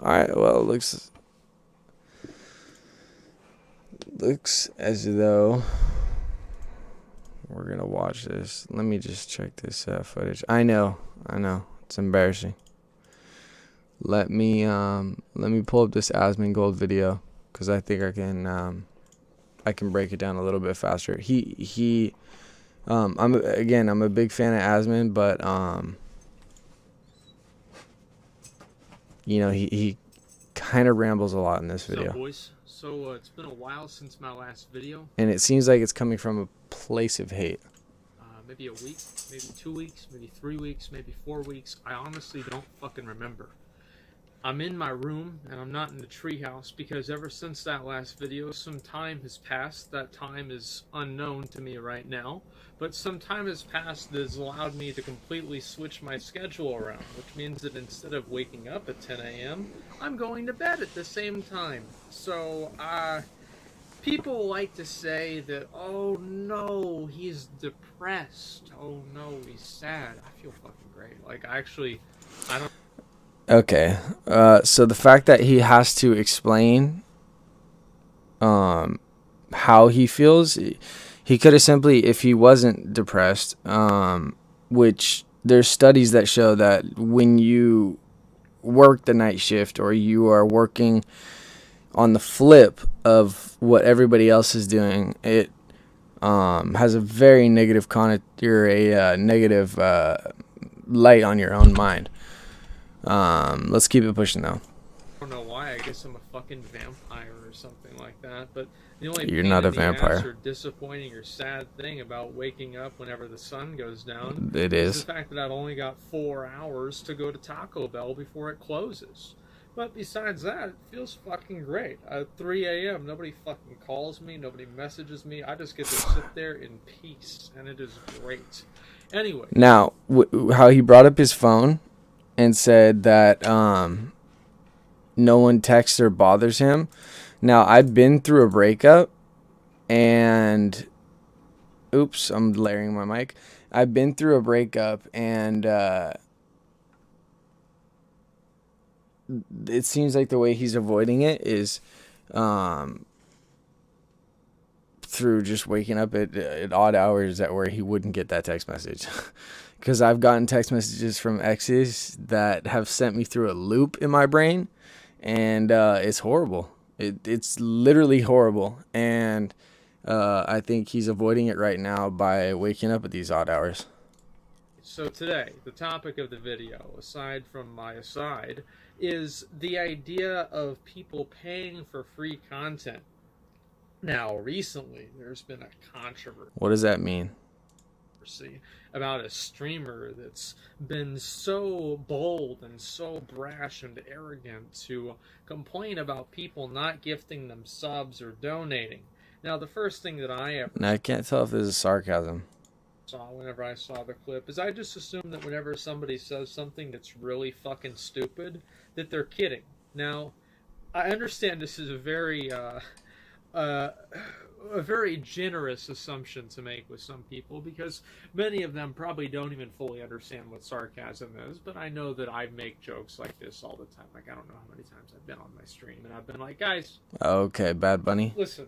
All right. Well, it looks as though we're gonna watch this. Let me just check this footage. I know, it's embarrassing. Let me pull up this Asmongold video because I think I can break it down a little bit faster. I'm a big fan of Asmon, but he kind of rambles a lot in this video. What's up, boys? So it's been a while since my last video. And it seems like it's coming from a place of hate. Maybe a week, maybe 2 weeks, maybe 3 weeks, maybe 4 weeks. I honestly don't fucking remember. I'm in my room, and I'm not in the treehouse, because ever since that last video, some time has passed. That time is unknown to me right now, but some time has passed that has allowed me to completely switch my schedule around, which means that instead of waking up at 10 a.m., I'm going to bed at the same time. So, people like to say that, oh no, he's depressed. Oh no, he's sad. I feel fucking great. Like, I don't... Okay, so the fact that he has to explain how he feels, he could have simply, if he wasn't depressed, which there's studies that show that when you work the night shift or you are working on the flip of what everybody else is doing, it has a very negative negative light on your own mind. Let's keep it pushing though. I don't know why. I guess I'm a fucking vampire or something like that. But the only You're not a vampire. or disappointing or sad thing about waking up whenever the sun goes down is the fact that I've only got 4 hours to go to Taco Bell before it closes. But besides that, it feels fucking great. At 3 a.m., nobody fucking calls me, nobody messages me. I just get to sit there in peace, and it is great. Anyway. Now, how he brought up his phone and said that no one texts or bothers him. Now, I've been through a breakup, and oops, I'm layering my mic. I've been through a breakup, and it seems like the way he's avoiding it is through just waking up at odd hours where he wouldn't get that text message. Because I've gotten text messages from exes that have sent me through a loop in my brain, and it's horrible. It's literally horrible, and I think he's avoiding it right now by waking up at these odd hours. So today, the topic of the video, aside from my aside, is the idea of people paying for free content. Now, recently, there's been a controversy. What does that mean? About a streamer that's been so bold and so brash and arrogant to complain about people not gifting them subs or donating. Now, the first thing that I can't tell if this is sarcasm. Saw whenever I saw the clip is I just assume that whenever somebody says something that's really fucking stupid, that they're kidding. Now, I understand this is a very generous assumption to make with some people, because many of them probably don't even fully understand what sarcasm is, but I know that I make jokes like this all the time. Like, I don't know how many times I've been on my stream and I've been like, guys, okay, Bad Bunny, listen,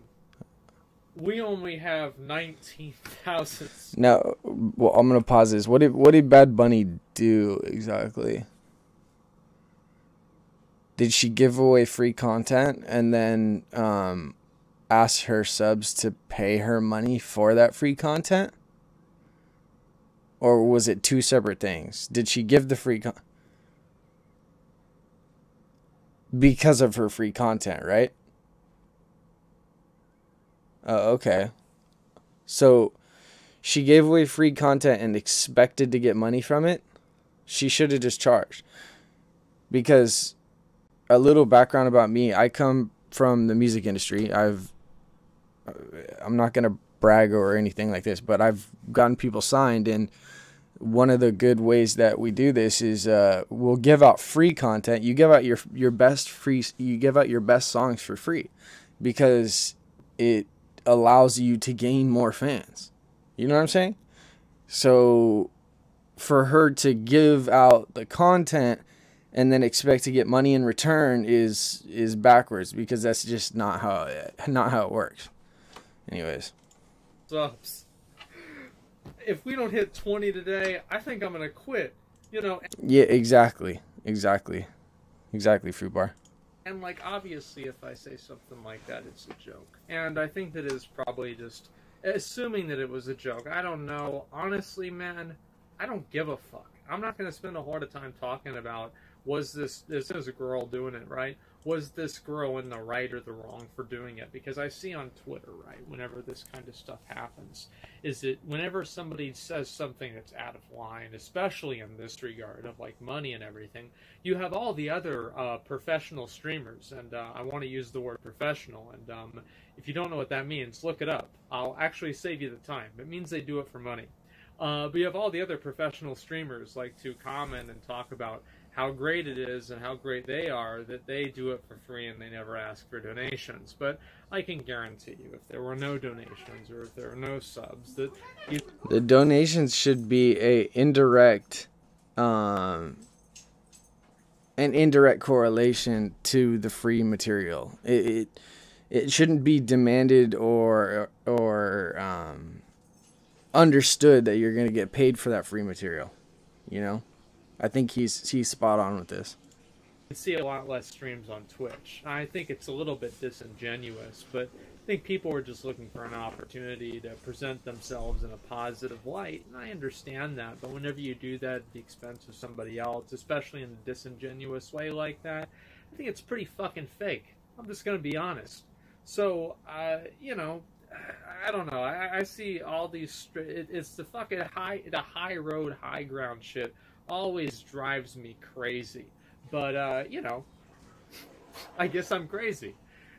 we only have 19,000. Now, well, I'm gonna pause this. What did Bad Bunny do exactly? Did she give away free content and then ask her subs to pay her money for that free content? Or was it two separate things? Did she give the free because of her free content, right? Oh, okay. So she gave away free content and expected to get money from it? She should have just charged. Because a little background about me, I come from the music industry. I'm not going to brag or anything like this, but I've gotten people signed, and one of the good ways that we do this is we'll give out free content. You give out your best songs for free, because it allows you to gain more fans. You know what I'm saying? So for her to give out the content and then expect to get money in return is backwards, because that's just not how it works. Anyways, Subs. If we don't hit 20 today, I think I'm gonna quit. You know. Yeah, exactly, Fruit Bar. And, like, obviously, if I say something like that, it's a joke. And I think that is probably just assuming that it was a joke. I don't know. Honestly, man, I don't give a fuck. I'm not going to spend a whole lot of time talking about, this is a girl doing it, right? Was this girl in the right or the wrong for doing it? Because I see on Twitter, right, whenever this kind of stuff happens, is that whenever somebody says something that's out of line, especially in this regard of, like, money and everything, you have all the other professional streamers, and I want to use the word professional, and if you don't know what that means, look it up. I'll actually save you the time. It means they do it for money. But you have all the other professional streamers like to comment and talk about how great it is and how great they are, that they do it for free and they never ask for donations. But I can guarantee you, if there were no donations or if there were no subs, that the donations should be an indirect correlation to the free material. It shouldn't be demanded or understood that you're going to get paid for that free material. You know, I think he's spot on with this. You see a lot less streams on Twitch. I think it's a little bit disingenuous, but I think people are just looking for an opportunity to present themselves in a positive light, and I understand that. But whenever you do that at the expense of somebody else, especially in a disingenuous way like that, I think it's pretty fucking fake. I'm just going to be honest. So, you know, I don't know. I see all these. It's the fucking high road, high ground shit. Always drives me crazy. But you know, I guess I'm crazy.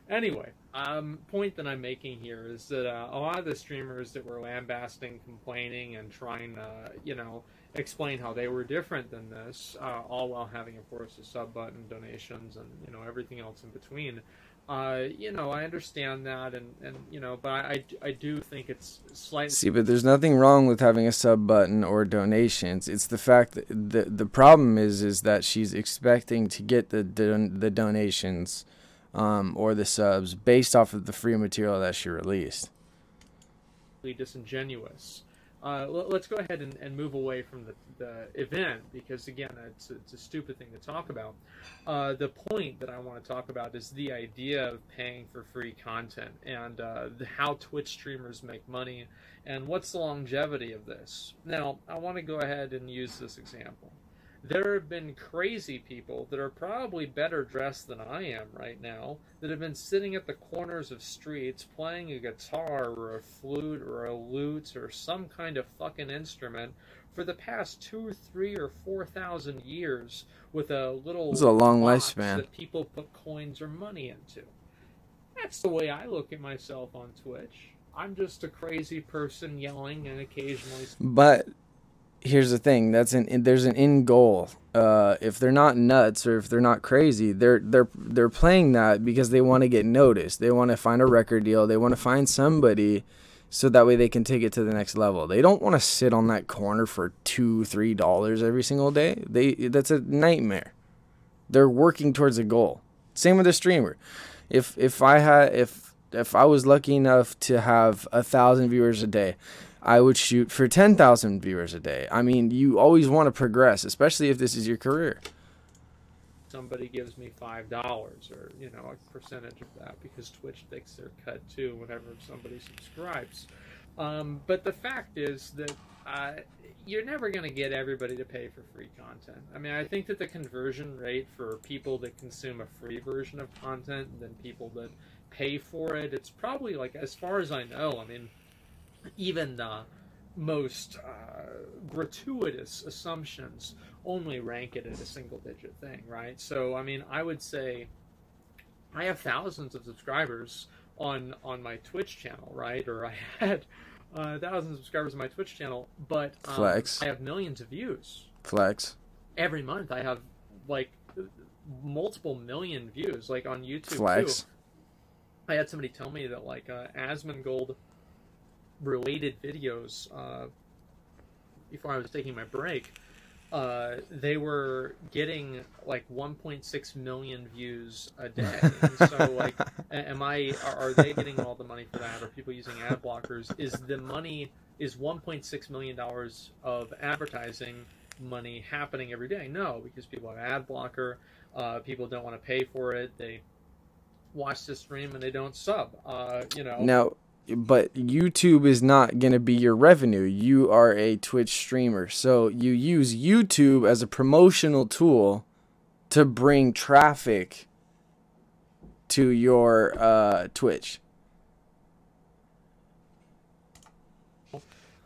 Anyway, point that I'm making here is that a lot of the streamers that were lambasting, complaining, and trying to, you know, explain how they were different than this, all while having, of course, a sub button, donations, and, you know, everything else in between. You know, I understand that, and you know, but I do think it's slightly... See, but there's nothing wrong with having a sub button or donations. It's the fact that the problem is that she's expecting to get the donations or the subs based off of the free material that she released. Disingenuous. Let's go ahead and move away from the event, because again, it's a stupid thing to talk about. The point that I want to talk about is the idea of paying for free content, and how Twitch streamers make money, and what's the longevity of this. Now, I want to go ahead and use this example. There have been crazy people that are probably better dressed than I am right now that have been sitting at the corners of streets playing a guitar or a flute or a lute or some kind of fucking instrument for the past 2 or 3 or 4,000 years with a little It's a long box lifespan that people put coins or money into. That's the way I look at myself on Twitch. I'm just a crazy person yelling and occasionally... But here's the thing, there's an end goal. If they're not nuts or if they're not crazy, they're playing that because they want to get noticed. They want to find a record deal. They want to find somebody so that way they can take it to the next level. They don't want to sit on that corner for $2-3 every single day. That's a nightmare. They're working towards a goal. Same with a streamer. If I was lucky enough to have 1,000 viewers a day, I would shoot for 10,000 viewers a day. I mean, you always want to progress, especially if this is your career. Somebody gives me $5 or, you know, a percentage of that, because Twitch takes their cut too whenever somebody subscribes. But the fact is that you're never going to get everybody to pay for free content. I mean, I think that the conversion rate for people that consume a free version of content than people that pay for it, it's probably, like, as far as I know, I mean, even the most gratuitous assumptions only rank it at a single-digit thing, right? So, I mean, I would say I have thousands of subscribers on my Twitch channel, right? Or I had thousands of subscribers on my Twitch channel, but Flex. I have millions of views. Flex. Every month I have, like, multiple million views, like, on YouTube, Flex. too. I had somebody tell me that, like, Asmongold related videos before I was taking my break they were getting like 1.6 million views a day. And so, like, are they getting all the money for that? Are people using ad blockers? Is 1.6 million dollars of advertising money happening every day? No, because people have ad blocker. People don't want to pay for it. They watch the stream and they don't sub. Now, but YouTube is not going to be your revenue. You are a Twitch streamer. So you use YouTube as a promotional tool to bring traffic to your Twitch.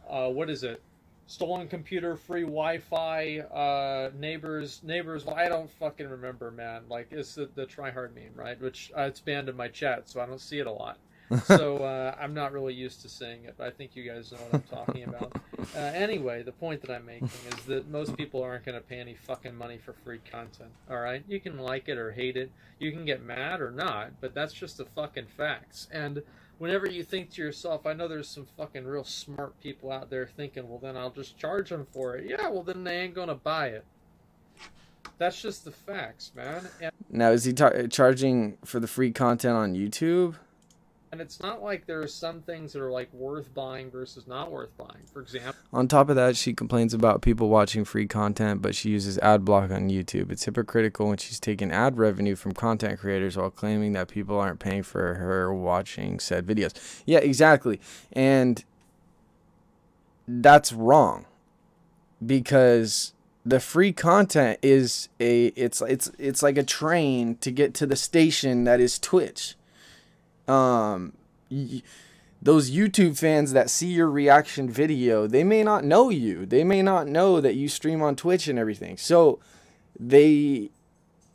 What is it? Stolen computer, free Wi-Fi, neighbors. Well, I don't fucking remember, man. Like, it's the try hard meme, right? Which it's banned in my chat, so I don't see it a lot. So I'm not really used to seeing it, but I think you guys know what I'm talking about. Anyway, the point that I'm making is that most people aren't going to pay any fucking money for free content, alright? You can like it or hate it, you can get mad or not, but that's just the fucking facts. And whenever you think to yourself, I know there's some fucking real smart people out there thinking, well, then I'll just charge them for it. Yeah, well, then they ain't going to buy it. That's just the facts, man. And now, is he charging for the free content on YouTube? And it's not like there are some things that are like worth buying versus not worth buying. For example, on top of that, she complains about people watching free content, but she uses ad block on YouTube. It's hypocritical when she's taking ad revenue from content creators while claiming that people aren't paying for her watching said videos. Yeah, exactly. And that's wrong, because the free content is it's like a train to get to the station that is Twitch. Those YouTube fans that see your reaction video, they may not know you. They may not know that you stream on Twitch and everything. So they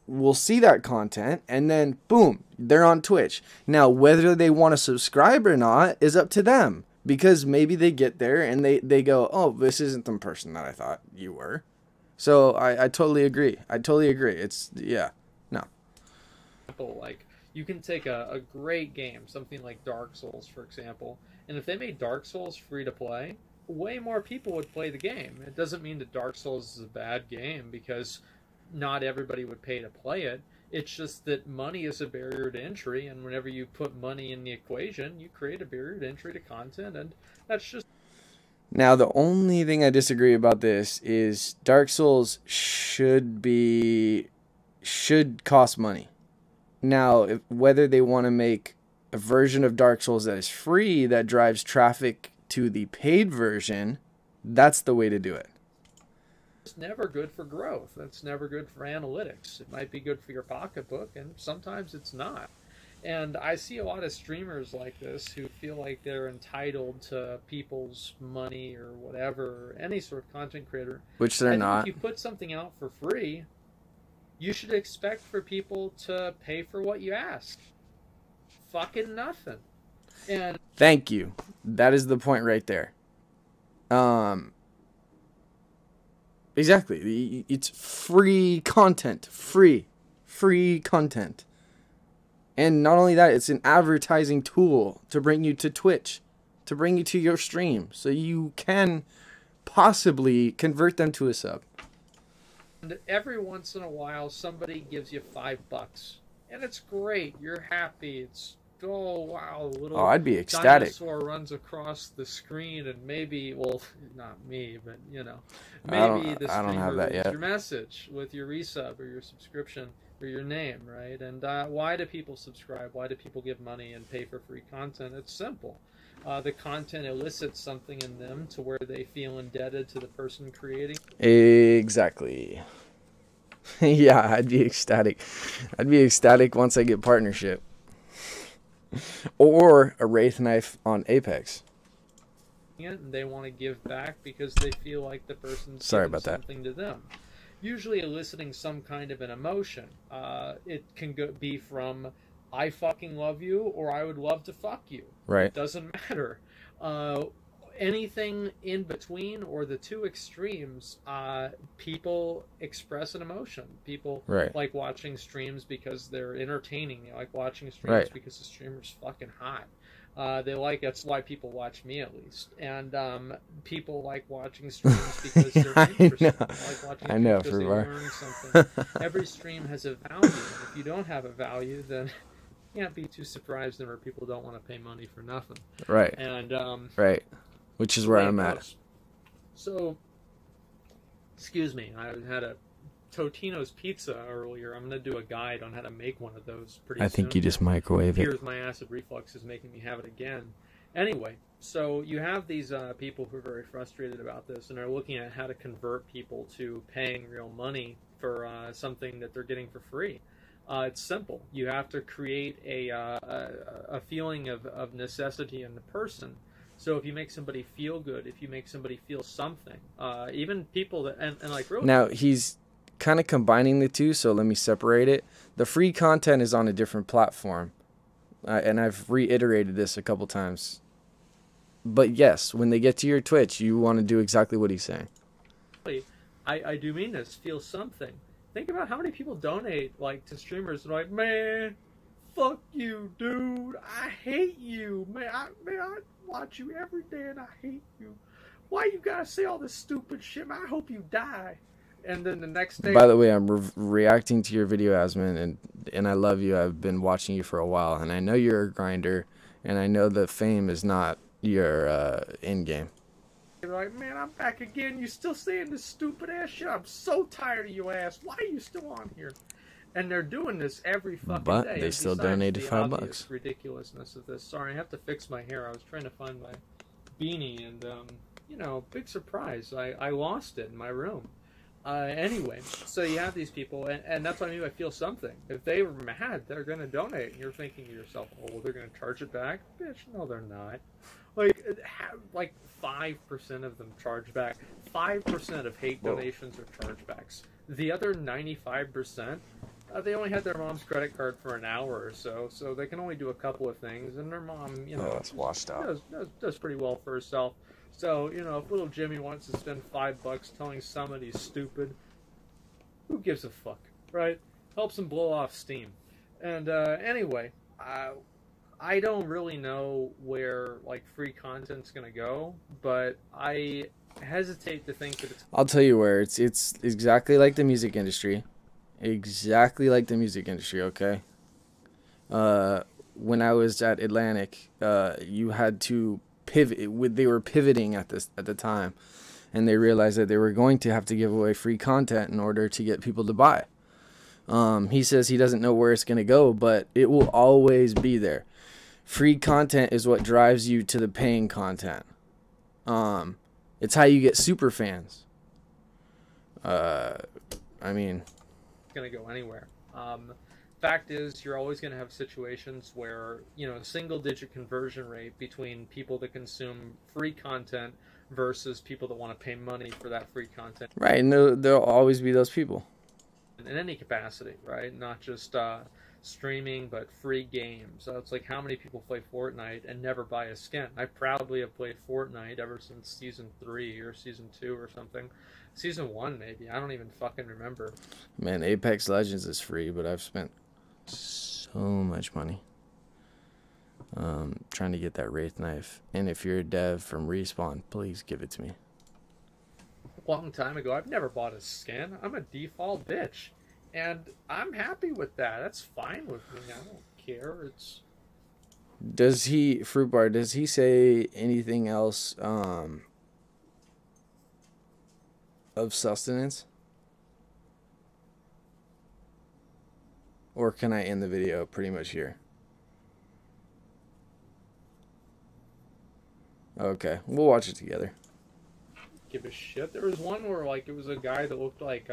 will see that content and then boom, they're on Twitch. Now, whether they want to subscribe or not is up to them, because maybe they get there and they go, oh, this isn't the person that I thought you were. So I totally agree. It's, yeah, no. Like, you can take a great game, something like Dark Souls, for example, and if they made Dark Souls free to play, way more people would play the game. It doesn't mean that Dark Souls is a bad game, because not everybody would pay to play it. It's just that money is a barrier to entry, and whenever you put money in the equation, you create a barrier to entry to content, and that's just... Now, the only thing I disagree about this is Dark Souls should cost money. Now, whether they want to make a version of Dark Souls that is free, that drives traffic to the paid version, that's the way to do it. It's never good for growth. It's never good for analytics. It might be good for your pocketbook, and sometimes it's not. And I see a lot of streamers like this who feel like they're entitled to people's money or whatever, any sort of content creator. Which they're not. If you put something out for free, you should expect for people to pay for what you ask. Fucking nothing. And thank you. That is the point right there. Exactly. It's free content. Free content. And not only that, it's an advertising tool to bring you to Twitch, to bring you to your stream, so you can possibly convert them to a sub. And every once in a while, somebody gives you $5, and it's great. You're happy. It's, oh wow, a little I'd be ecstatic. Dinosaur runs across the screen, and maybe, well, not me, but you know, maybe the streamer reads your message with your resub or your subscription or your name, right? And why do people subscribe? Why do people give money and pay for free content? It's simple. The content elicits something in them to where they feel indebted to the person creating. Exactly. Yeah, I'd be ecstatic. I'd be ecstatic once I get partnership. Or a Wraith Knife on Apex. And they want to give back because they feel like the person's giving something to them. Usually eliciting some kind of an emotion. It can be from, I fucking love you, or I would love to fuck you. Right. It doesn't matter. Anything in between or the two extremes, people express an emotion. People like watching streams because they're entertaining. They like watching streams because the streamer's fucking hot. They like That's why people watch me, at least. And people like watching streams because they're interesting. They like watching I know, streams because for they sure. learn something. Every stream has a value. And if you don't have a value, then you can't be too surprised whenever people don't want to pay money for nothing. Right. And right. Which is where I'm at. So, excuse me, I had a Totino's pizza earlier. I'm going to do a guide on how to make one of those pretty soon. I think you just microwave it. Here's my acid reflux is making me have it again. Anyway, so you have these people who are very frustrated about this and are looking at how to convert people to paying real money for something that they're getting for free. It's simple. You have to create a feeling of necessity in the person. So if you make somebody feel good, if you make somebody feel something, even people that and like really. Now he's kind of combining the two, so let me separate it. The free content is on a different platform, and I've reiterated this a couple times. But yes, when they get to your Twitch, you want to do exactly what he's saying. I do mean this. Feel something. Think about how many people donate like to streamers. They're like, man, fuck you, dude. I hate you, man. I watch you every day and I hate you. Why you gotta say all this stupid shit? Man, I hope you die. And then the next day. By the way, I'm reacting to your video, Asman, and I love you. I've been watching you for a while, and I know you're a grinder, and I know the fame is not your end game. They're like, man, I'm back again. You still saying this stupid ass shit? I'm so tired of you ass. Why are you still on here? And they're doing this every fucking day. But they still donated $5. Ridiculousness of this. Sorry, I have to fix my hair. I was trying to find my beanie, and you know, big surprise. I lost it in my room. Anyway, so you have these people, and that's what I mean by feel something. If they were mad, they're going to donate. And you're thinking to yourself, oh, well, they're going to charge it back? Bitch, no, they're not. Like 5% of them charge back. 5% of hate donations are chargebacks. The other 95%, they only had their mom's credit card for an hour or so, so they can only do a couple of things, and their mom, you know, it's washed out. Does pretty well for herself. So, you know, if little Jimmy wants to spend $5 telling somebody stupid, who gives a fuck, right? Helps him blow off steam. And anyway, I don't really know where like free content's gonna go, but I hesitate to think that it's. I'll tell you where it's exactly like the music industry, exactly like the music industry. Okay. When I was at Atlantic, you had to pivot. They were pivoting at the time, and they realized that they were going to have to give away free content in order to get people to buy. He says he doesn't know where it's going to go, but it will always be there. Free content is what drives you to the paying content. It's how you get super fans. I mean, it's going to go anywhere. Fact is, you're always going to have situations where, you know, single-digit conversion rate between people that consume free content versus people that want to pay money for that free content. Right, and there'll always be those people. In any capacity, right? Not just streaming, but free games. So it's like how many people play Fortnite and never buy a skin? I proudly have played Fortnite ever since Season 3 or Season 2 or something. Season 1, maybe. I don't even fucking remember. Man, Apex Legends is free, but I've spent so much money trying to get that Wraith knife. And if you're a dev from Respawn, please give it to me. A long time ago, I've never bought a skin. I'm a default bitch. And I'm happy with that. That's fine with me. I don't care. It's... Does he, Fruit Bar, does he say anything else of sustenance? Or can I end the video pretty much here? Okay, we'll watch it together. Give a shit. There was one where like it was a guy that looked like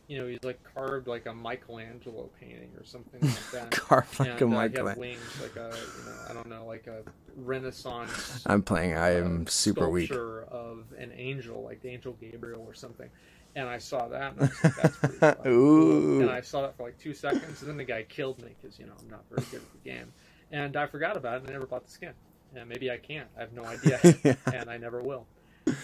you know, he's like carved like a Michelangelo painting or something like that. Carved like a Michelangelo. He had wings like a, you know, I don't know, like a Renaissance. I'm playing. I am super weak. Sculpture of an angel, like the angel Gabriel or something. And I saw that, and I was like, that's pretty fun. Ooh. And I saw that for like 2 seconds, and then the guy killed me because, you know, I'm not very good at the game. And I forgot about it, and I never bought the skin. And maybe I can't. I have no idea, and I never will.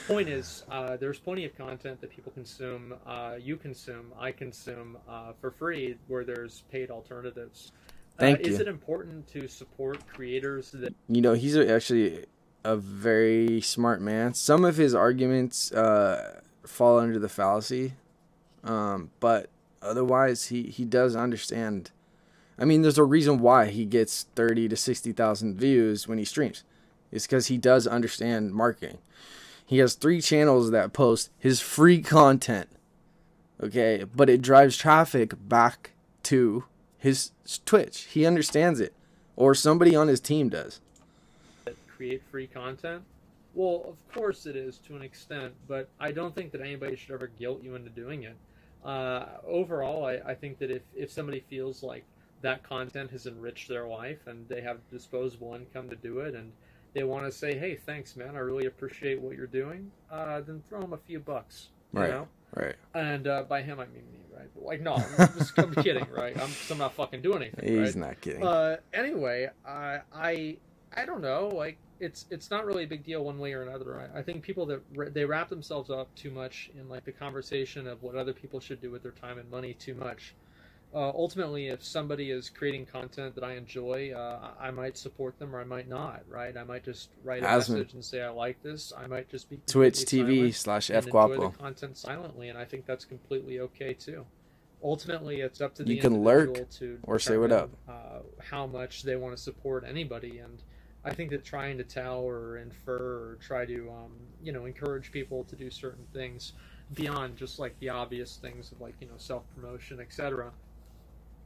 Point is, there's plenty of content that people consume, you consume, I consume for free, where there's paid alternatives. Thank Is you. it important to support creators that You know, he's actually a very smart man. Some of his arguments fall under the fallacy, but otherwise, he does understand. I mean, there's a reason why he gets 30 to 60,000 views when he streams. It's because he does understand marketing. He has 3 channels that post his free content, okay? But it drives traffic back to his Twitch. He understands it. Or somebody on his team does. create free content? Well, of course it is to an extent, but I don't think that anybody should ever guilt you into doing it. Overall, I think that if somebody feels like that content has enriched their life and they have disposable income to do it and they want to say, hey, thanks, man, I really appreciate what you're doing, then throw them a few bucks, you know? Right. And by him, I mean me, right? But like, no, I'm kidding, right? I'm not fucking doing anything, right? He's not kidding. Anyway, I don't know, like, it's not really a big deal one way or another. I think people that they wrap themselves up too much in like the conversation of what other people should do with their time and money too much. Ultimately, if somebody is creating content that I enjoy, I might support them or I might not, right? I might just write a message and say I like this. I might just be Twitch TV/FGuapo. enjoy the content silently, and I think that's completely okay too. Ultimately, it's up to the you can individual lurk to or say what up. how much they want to support anybody, and I think that trying to tell or infer or try to encourage people to do certain things beyond just like the obvious things of like self promotion, etc.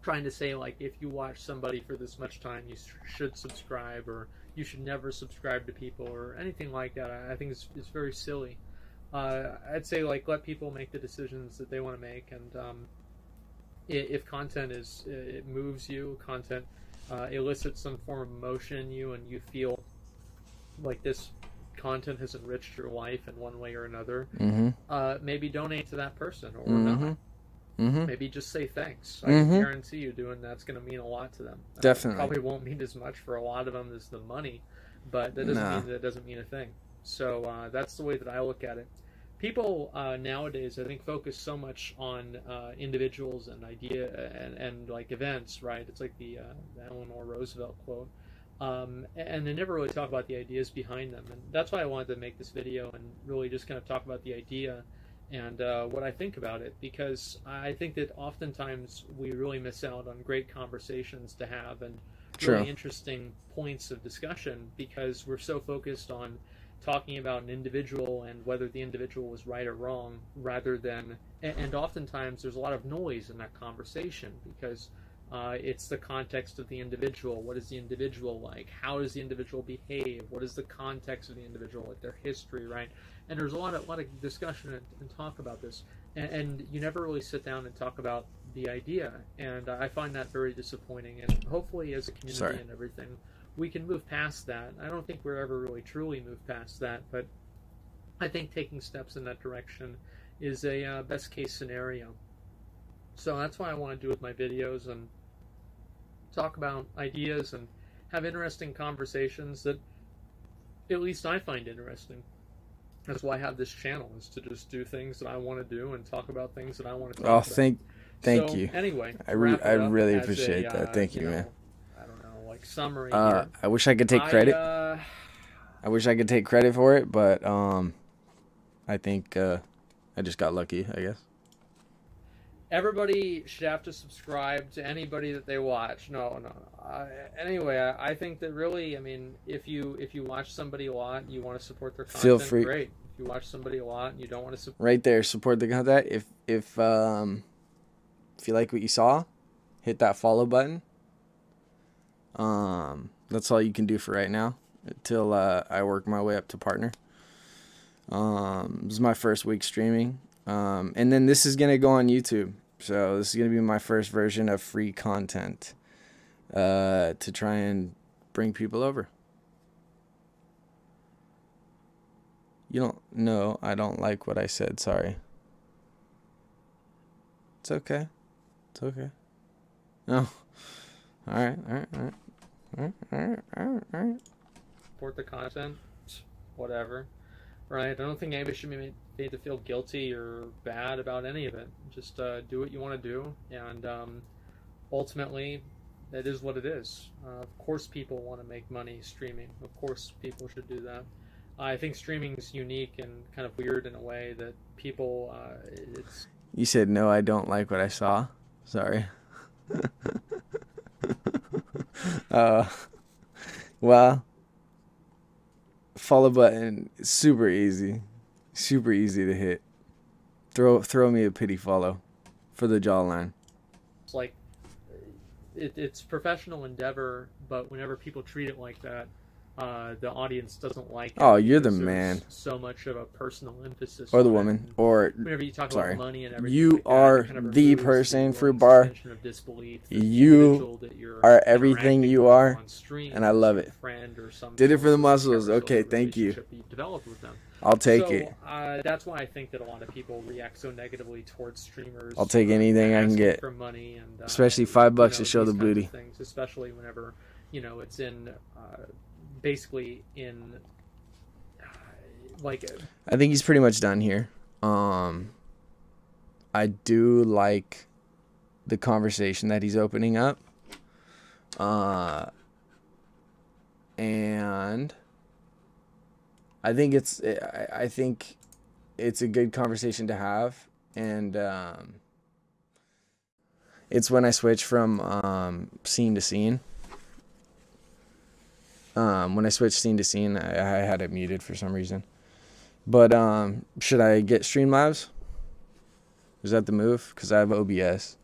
Trying to say like if you watch somebody for this much time you should subscribe or you should never subscribe to people or anything like that, I think it's very silly. I'd say like let people make the decisions that they want to make, and if content it moves you, content elicits some form of emotion in you and you feel like this content has enriched your life in one way or another, maybe donate to that person or not. Maybe just say thanks. I can guarantee you doing that's going to mean a lot to them. Definitely. Probably won't mean as much for a lot of them as the money, but that doesn't mean that it doesn't mean a thing. So that's the way that I look at it. People nowadays, I think, focus so much on individuals and idea and like events, right? It's like the Eleanor Roosevelt quote. And they never really talk about the ideas behind them. And that's why I wanted to make this video and really just kind of talk about the idea and what I think about it, because I think that oftentimes we really miss out on great conversations to have and really interesting points of discussion because we're so focused on talking about an individual and whether the individual was right or wrong rather than, and oftentimes there's a lot of noise in that conversation because it's the context of the individual. What is the individual like? How does the individual behave? What is the context of the individual, like their history, right? And there's a lot of discussion and talk about this, and you never really sit down and talk about the idea, and I find that very disappointing. And hopefully, as a community and everything, we can move past that. I don't think we're ever really truly moved past that, but I think taking steps in that direction is a best case scenario. So that's why I want to do with my videos and talk about ideas and have interesting conversations that at least I find interesting. That's why I have this channel, is to just do things that I want to do and talk about things that I want to talk about. Thank you. Anyway, I really appreciate that. Thank you, man. I don't know, like summary here. I wish I could take credit. I wish I could take credit for it, but I think I just got lucky, I guess. Everybody should have to subscribe to anybody that they watch. No. Anyway, I think that really, I mean, if you watch somebody a lot and you want to support their content, feel free. Great. If you watch somebody a lot and you don't want to support, right there, support the content. If you like what you saw, hit that follow button. That's all you can do for right now until I work my way up to partner. This is my first week streaming. And then this is going to go on YouTube. So this is going to be my first version of free content to try and bring people over. You don't know. I don't like what I said. Sorry. It's okay. It's okay. No. All right. support the content, whatever. Right? I don't think anybody should be made to feel guilty or bad about any of it. Just do what you want to do, and ultimately, it is what it is. Of course, people want to make money streaming. Of course, people should do that. I think streaming is unique and kind of weird in a way that people. It's. You said no. I don't like what I saw. Sorry. Well, follow button, super easy to hit. Throw me a pity follow for the jawline. It's like it's professional endeavor, but whenever people treat it like that, the audience doesn't like it. Oh, you're the because man. there's so much of a personal emphasis. Or the on it. woman. Or whenever you talk sorry. about money and everything, You like that, are it kind of the removes person, the Fruit Bar. suspension of disbelief that the You individual that you're are everything interacting you with are, on stream and I is love your it. friend or some Did it sort for the of muscles. parasocial Okay, thank you. relationship you've developed with them. I'll take So, it. that's why I think that a lot of people react so negatively towards streamers. I'll take anything I can asking get. for money and Especially $5 to you know, show the these kinds of booty. things, especially whenever it's in basically in like. I think he's pretty much done here. I do like the conversation that he's opening up. And I think it's a good conversation to have, and it's when I switch from scene to scene. When I switched scene to scene, I had it muted for some reason. But should I get Streamlabs? Is that the move? Because I have OBS.